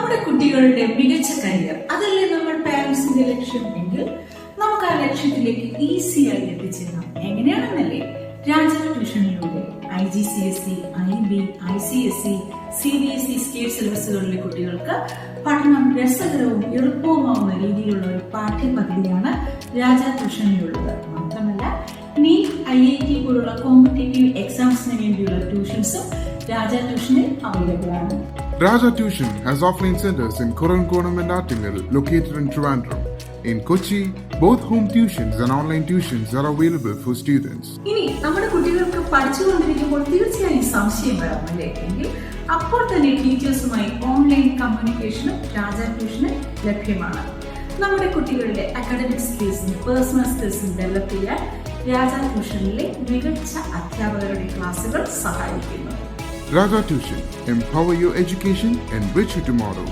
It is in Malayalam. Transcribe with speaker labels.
Speaker 1: നമ്മുടെ കുട്ടികളുടെ മികച്ച കരിയർ അതല്ലേ നമ്മൾ പാരന്റ്സിന്റെ ലക്ഷ്യം എങ്കിൽ നമുക്ക് ആ ലക്ഷ്യത്തിലേക്ക് ഈസിയായി എത്തിച്ചേരാം. എങ്ങനെയാണെന്നല്ലേ? രാജ ട്യൂഷനിലൂടെ IGCSE, IB, ICSE, CBSE state സിലബസുകളിലെ കുട്ടികൾക്ക് പഠനം രസകരവും എളുപ്പവുമാവുന്ന രീതിയിലുള്ള ഒരു പാഠ്യപദ്ധതിയാണ് രാജ ട്യൂഷനിലുള്ളത്. മാത്രമല്ല NEET, IIT പോലുള്ള കോമ്പറ്റേറ്റീവ് എക്സാംസിന് വേണ്ടിയുള്ള ട്യൂഷൻസും രാജ ട്യൂഷനിൽ അവൈലബിൾ ആണ്.
Speaker 2: Raja Tuition has offline centers in Korankonam and Attingal, located in Trivandrum. In Kochi, both home tuitions and online tuitions are available for students.
Speaker 1: ഇനി നമ്മുടെ കുട്ടികൾക്ക് പഠിച്ചുകൊണ്ടിരിക്കുമ്പോൾ തീർച്ചയായും സംശയം വരാം അല്ലേ? എങ്കിൽ അപ്പോൾ തന്നെ ടീച്ചേഴ്സുമായി ഓൺലൈൻ കമ്മ്യൂണിക്കേഷനും രാജ ട്യൂഷന് ലഭ്യമാണ്. നമ്മുടെ കുട്ടികളുടെ അക്കാഡമിക് സ്കിൽസും പേഴ്സണൽ സ്കിൽസും ഡെവലപ്പ് ചെയ്യാൻ രാജ ട്യൂഷനിലെ മികച്ച അധ്യാപകരുടെ ക്ലാസുകൾ സഹായിക്കുന്നു.
Speaker 2: Raja Tuition, empower your education, enrich your tomorrow.